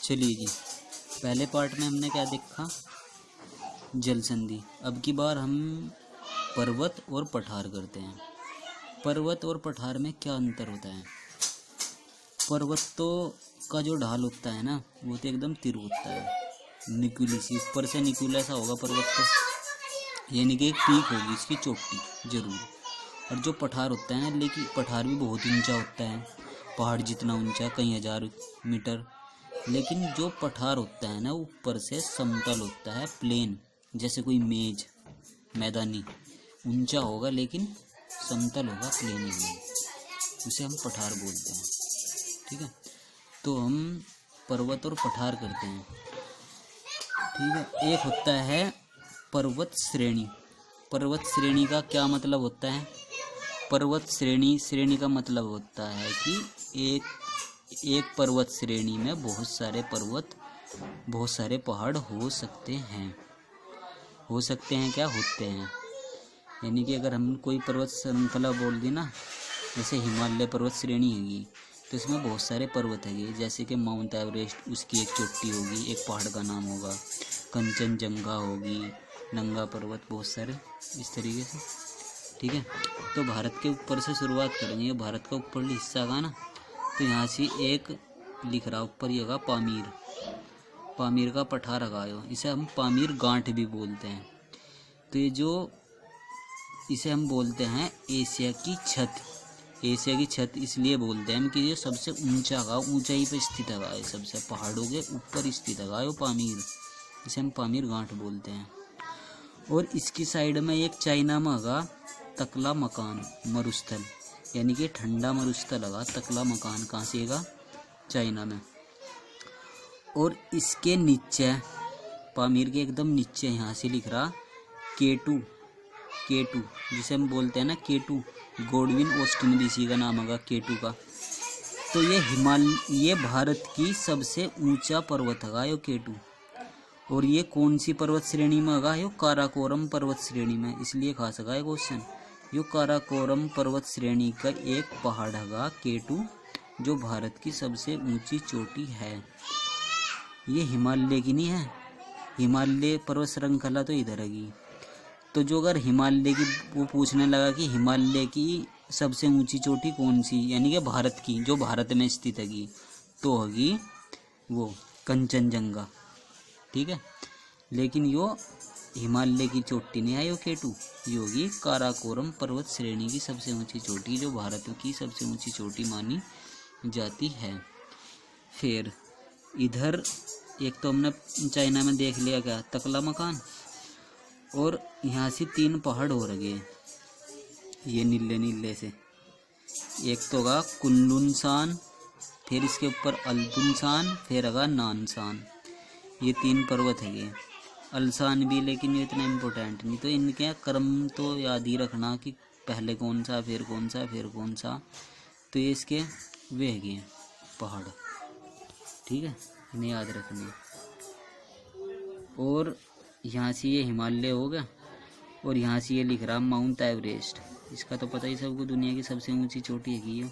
चलिए जी, पहले पार्ट में हमने क्या देखा, जल संधि। अब की बार हम पर्वत और पठार करते हैं। पर्वत और पठार में क्या अंतर होता है? पर्वत तो का जो ढाल होता है ना, वो तो एकदम तिर होता है, निकुली सी, ऊपर से निकुला सा होगा पर्वत तो, यानी कि एक पीक होगी इसकी, चोटी जरूर। और जो पठार होता है ना, लेकिन पठार भी बहुत ऊंचा होता है, पहाड़ जितना ऊंचा, कई हजार मीटर। लेकिन जो पठार होता है ना, ऊपर से समतल होता है, प्लेन, जैसे कोई मेज, मैदानी, ऊंचा होगा लेकिन समतल होगा, प्लेन ही, उसे हम पठार बोलते हैं। ठीक है, तो हम पर्वत और पठार करते हैं। ठीक है, एक होता है पर्वत श्रेणी। पर्वत श्रेणी का क्या मतलब होता है? पर्वत श्रेणी का मतलब होता है कि एक पर्वत श्रेणी में बहुत सारे पर्वत, बहुत सारे पहाड़ हो सकते हैं। हो सकते हैं क्या? होते हैं। यानी कि अगर हम कोई पर्वत श्रृंखला बोल दी ना, जैसे हिमालय पर्वत श्रेणी हैगी, तो इसमें बहुत सारे पर्वत हैगे, जैसे कि माउंट एवरेस्ट, उसकी एक चोटी होगी, एक पहाड़ का नाम होगा, कंचनजंगा होगी, नंगा पर्वत, बहुत सारे इस तरीके से। ठीक है, तो भारत के ऊपर से शुरुआत करेंगे। भारत का ऊपरली हिस्सा का ना, तो यहाँ से एक लिख रहा ऊपर ही होगा पामीर, पामीर का पठार लगायो, इसे हम पामीर गांठ भी बोलते हैं। तो ये जो इसे हम बोलते हैं एशिया की छत। एशिया की छत इसलिए बोलते हैं कि ये सबसे ऊंचा का, ऊंचाई पे स्थित है, सबसे पहाड़ों के ऊपर स्थित है पामीर, इसे हम पामीर गांठ बोलते हैं। और इसकी साइड में एक चाइना में होगा तकला मकान मरुस्थल, यानी कि ठंडा मरुस्थल होगा तकला मकान, कहाँ से होगा? चाइना में। और इसके नीचे, पामीर के एकदम नीचे, यहाँ से लिख रहा केटू, केटू जिसे हम बोलते हैं ना केटू, गॉडविन ऑस्टिन भी इसी का नाम होगा केटू का। तो ये भारत की सबसे ऊंचा पर्वत है यो केटू। और ये कौन सी पर्वत श्रेणी में होगा? यो काराकोरम पर्वत श्रेणी में। इसलिए खा सका है क्वेश्चन, यो काराकोरम पर्वत श्रेणी का एक पहाड़ है केटू, जो भारत की सबसे ऊंची चोटी है। ये हिमालय की नहीं है, हिमालय पर्वत श्रृंखला तो इधर है। तो जो अगर हिमालय की, वो पूछने लगा कि हिमालय की सबसे ऊंची चोटी कौन सी, यानी कि भारत की, जो भारत में स्थित है, तो होगी वो कंचनजंगा। ठीक है, लेकिन यो हिमालय की चोटी नहीं है, यो केटू, ये होगी काराकोरम पर्वत श्रेणी की सबसे ऊंची चोटी, जो भारत की सबसे ऊंची चोटी मानी जाती है। फिर इधर एक तो हमने चाइना में देख लिया क्या, तकला मकान। और यहाँ से 3 पहाड़ हो रहे, ये नीले नीले से, एक तो होगा कुनलुनसान, फिर इसके ऊपर अल्तुनसान, फिर होगा नानसान। ये 3 पर्वत है ये। अल्सान भी, लेकिन ये इतना इम्पोर्टेंट नहीं, तो इनके क्रम तो याद ही रखना कि पहले कौन सा, फिर कौन सा, फिर कौन सा। तो ये इसके वे है पहाड़। ठीक है, इन्हें याद रखना। और यहाँ से ये हिमालय हो गया, और यहाँ से ये लिख रहा माउंट एवरेस्ट, इसका तो पता ही सबको, दुनिया की सबसे ऊंची चोटी है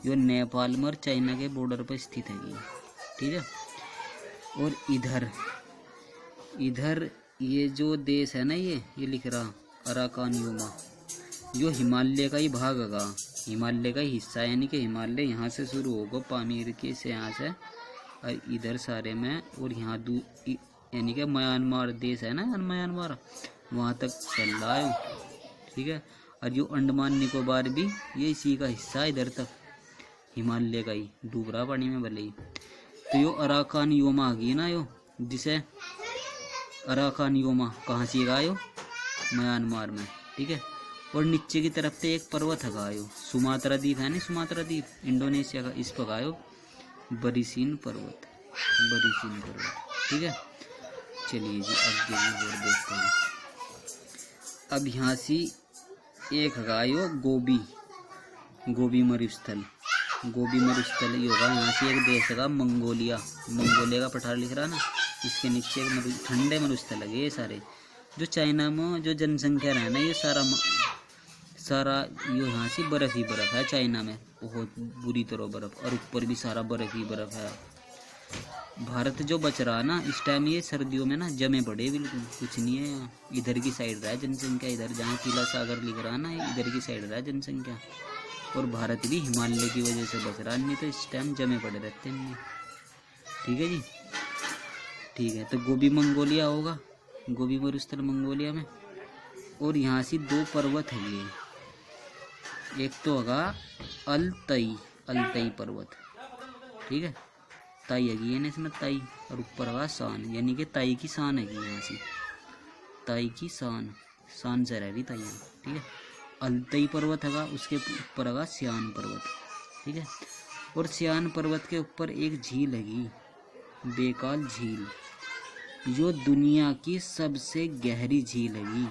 यो नेपाल में और चाइना के बॉर्डर पर स्थित है। ठीक है, और इधर ये जो देश है ना, ये लिख रहा अराकान योमा, यो हिमालय का ही भाग होगा, हिमालय का ही हिस्सा, यानी कि हिमालय यहाँ से शुरू होगा पामीर के से, यहाँ से, और इधर सारे में, और यहाँ यानी कि म्यांमार देश है ना, म्यांमार, वहाँ तक चल रहा है। ठीक है, और जो अंडमान निकोबार भी ये इसी का हिस्सा, इधर तक हिमालय का ही, डूब रहा पानी में भले ही। तो यो अराकान योमा आ गई ना, यो जिसे अराकान योमा कहाँ से गायो? म्यांमार में। ठीक है, और नीचे की तरफ से एक पर्वत है गायो, सुमात्रा द्वीप है ना, सुमात्रा द्वीप इंडोनेशिया का, इस पर गायो बरिसीन पर्वत, बरिसीन पर्वत। ठीक है, चलिए जी आगे भी और देखते हैं। अब यहाँ से एक गायो गोबी मरुस्थल, गोबी मरुस्थल ये होगा, यहाँ से एक देश है मंगोलिया, मंगोलिया का पठार लिख रहा ना, इसके नीचे एक ठंडे मरुस्थल है। ये सारे जो चाइना में जो जनसंख्या है ना, ये सारा ये यहाँ से बर्फ़ ही बर्फ़ है चाइना में, बहुत बुरी तरह बर्फ़, और ऊपर भी सारा बर्फ़ ही बर्फ़ है। भारत जो बच रहा ना इस टाइम, ये सर्दियों में ना जमे पड़े, बिल्कुल कुछ नहीं है यहाँ। इधर की साइड रहा है जनसंख्या, इधर जहाँ पीला सागर लिख रहा है ना, इधर की साइड रहा है जनसंख्या। और भारत भी हिमालय की वजह से बच रहा है, नहीं तो इस टाइम जमे पड़े रहते हैं। ठीक है जी, ठीक है। तो गोबी मंगोलिया होगा, गोबी मरुस्थल मंगोलिया में। और यहाँ से दो पर्वत है ये, एक तो होगा अलतई पर्वत, ठीक है, ताई है ना इसमें, ताई, और ऊपर होगा शान, यानी कि ताई की शान है यहाँ से, ताई की शान, शान से रह रही ताई, ठीक है। अलतई पर्वत है, उसके ऊपर होगा सियान पर्वत, ठीक है। और सियान पर्वत के ऊपर एक झील है, बेकाल झील, जो दुनिया की सबसे गहरी झील है,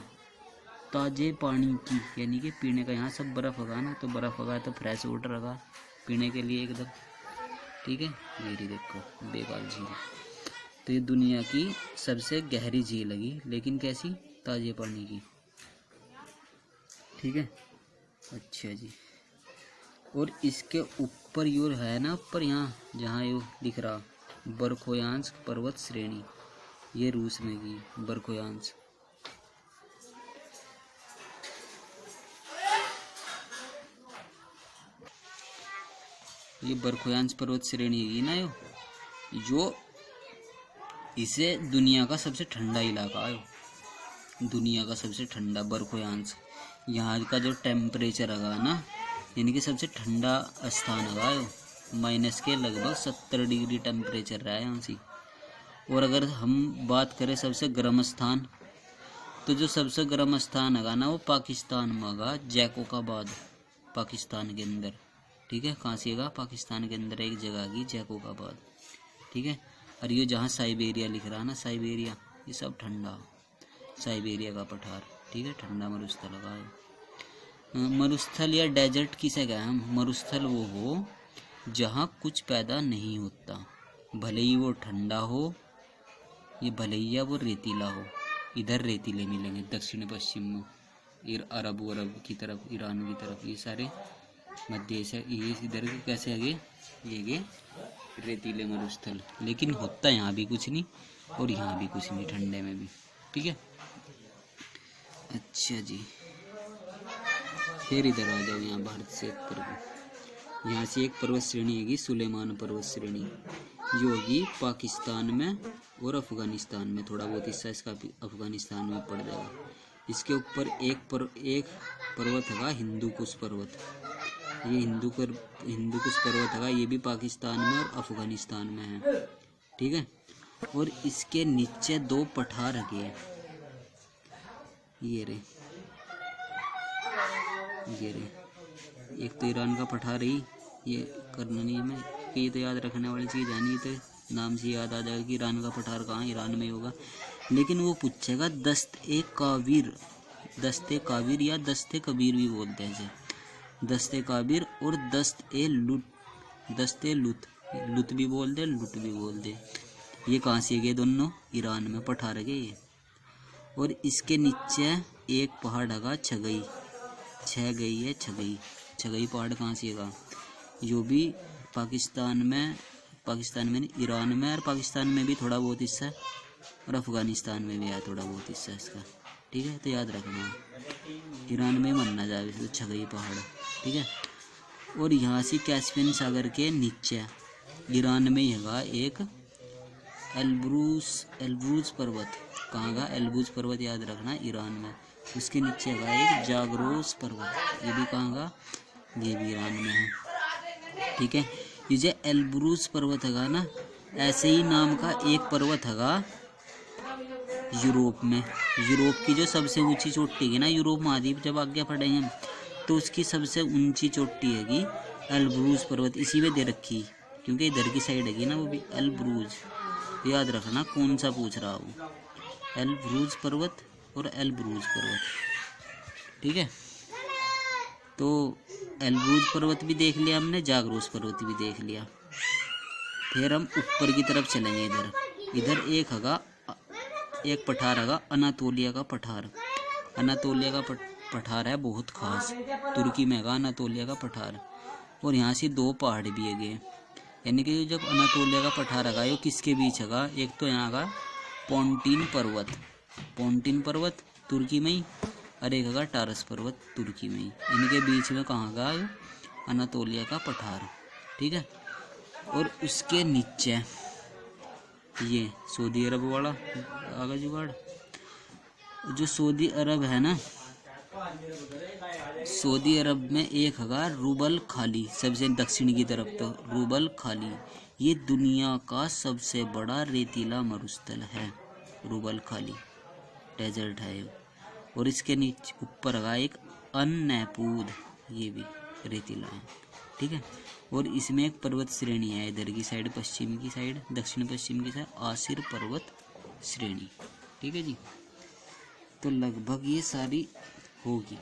ताजे पानी की, यानी कि पीने का। यहाँ सब बर्फ़ होगा ना, तो बर्फ़ होगा तो फ्रेश वाटर होगा पीने के लिए एकदम, ठीक है। ये देखो बेकाल झील, तो ये दुनिया की सबसे गहरी झील है, लेकिन कैसी, ताजे पानी की, ठीक है। अच्छा जी, और इसके ऊपर यो है ना, ऊपर यहाँ जहाँ यो दिख रहा बरखोयांस्क पर्वत श्रेणी, ये रूस में की बरखोयांस्क, ये बरखोयांस्क पर्वत श्रेणी है ना, जो इसे दुनिया का सबसे ठंडा इलाका है, दुनिया का सबसे ठंडा बरखोयांस्क। यहाँ का जो टेम्परेचर है ना, यानी कि सबसे ठंडा स्थान है, माइनस के लगभग 70 डिग्री टेम्परेचर रहा है यहाँ से। और अगर हम बात करें सबसे गर्म स्थान, तो जो सबसे गर्म स्थान है ना, वो पाकिस्तान में होगा, जैकोबाबाद, पाकिस्तान के अंदर, ठीक है। कहाँ से होगा, पाकिस्तान के अंदर एक जगह की जैकोबाबाद, ठीक है। और ये जहाँ साइबेरिया लिख रहा है ना, साइबेरिया, ये सब ठंडा, साइबेरिया का पठार, ठीक है, ठंडा मरुस्थल लगा है। मरुस्थल या डेजर्ट किसे कहें हम, मरुस्थल वो हो जहाँ कुछ पैदा नहीं होता, भले ही वो ठंडा हो, ये भले ही वो रेतीला हो। इधर रेतीले मिलेंगे दक्षिण पश्चिम में, अरब की तरफ, ईरान की तरफ, ये सारे मध्य एशिया, ये इधर के कैसे आगे, ये रेतीले मरुस्थल, लेकिन होता यहाँ भी कुछ नहीं और यहाँ भी कुछ नहीं, ठंडे में भी, ठीक है। अच्छा जी, फिर इधर आ जाओ, यहाँ भारत से यहाँ से एक पर्वत श्रेणी है सुलेमान पर्वत श्रेणी, जो होगी पाकिस्तान में और अफगानिस्तान में, थोड़ा बहुत हिस्सा इसका अफगानिस्तान में पड़ जाएगा। इसके ऊपर एक पर्वत है हिंदुकुश पर्वत, ये हिंदुकुश पर्वत है, ये भी पाकिस्तान में और अफगानिस्तान में है, ठीक है। और इसके नीचे दो पठार है, ये रे, एक तो ईरान का पठार ही, ये करना नहीं हमें कि ये तो याद रखने वाली चीज़ है नहीं, तो नाम से याद आ जाएगा कि ईरान का पठार कहाँ, ईरान में होगा। लेकिन वो पूछेगा दस्ते काबिर या दस्ते कबीर भी बोलते हैं इसे, दस्ते काबिर और दस्ते लुत भी बोलते, लुट भी बोलते। ये कहाँ से गए दोनों, ईरान में पठार गए ये। और इसके नीचे एक पहाड़ है छगई पहाड़, कहाँ से है, जो भी पाकिस्तान में ईरान में, और पाकिस्तान में भी थोड़ा बहुत हिस्सा है, और अफगानिस्तान में भी है थोड़ा बहुत हिस्सा इसका, ठीक है। तो याद रखना, ईरान में मानना जाए तो छगई पहाड़, ठीक है। और यहाँ से कैस्पियन सागर के नीचे ईरान में है एक एल्ब्रूज पर्वत, कहाँ का, एल्ब्रूज पर्वत याद रखना, ईरान में। उसके नीचे है एक जागरोस पर्वत, ये भी कहाँ का, ये भी ईरान में है, ठीक है। ये जो एल्ब्रूज पर्वत है ना, ऐसे ही नाम का एक पर्वत है यूरोप में। यूरोप की जो सबसे ऊंची चोटी है ना, यूरोप महाद्वीप जब आगे पड़े हैं तो उसकी सबसे ऊंची चोटी है एल्ब्रूज पर्वत, इसी में दे रखी, क्योंकि इधर की साइड है ना वो भी एल्ब्रूज, याद रखना कौन सा पूछ रहा हूँ, एल्ब्रूज पर्वत और एल्ब्रूज पर्वत, ठीक है। तो एल्ब्रूज पर्वत भी देख लिया हमने, जागरोस पर्वत भी देख लिया। फिर हम ऊपर की तरफ चलेंगे, इधर एक पठार है अनातोलिया का पठार, अनातोलिया का पठार है बहुत खास, तुर्की में है अनातोलिया का पठार। और यहाँ से दो पहाड़ भी है, यानी कि जब अनातोलिया का पठार है वो किसके बीच है? एक तो यहाँ का पोंटीन पर्वत तुर्की में ही, और एक है टारस पर्वत तुर्की में ही। इनके बीच में कहाँ का ये अनातोलिया का पठार, ठीक है। और उसके नीचे ये सऊदी अरब वाला आगा जुगाड़। जो सऊदी अरब है ना, सऊदी अरब में एक है रुबल खाली, सबसे दक्षिण की तरफ तो रुबल खाली। ये दुनिया का सबसे बड़ा रेतीला मरुस्थल है, रुबल खाली डेजर्ट है ये। और इसके नीचे ऊपर है एक अन्नपूद, ये भी रेतीला है, ठीक है। और इसमें एक पर्वत श्रेणी है, इधर की साइड पश्चिम की साइड, दक्षिण पश्चिम की साइड आसिर पर्वत श्रेणी, ठीक है जी। तो लगभग ये सारी होगी।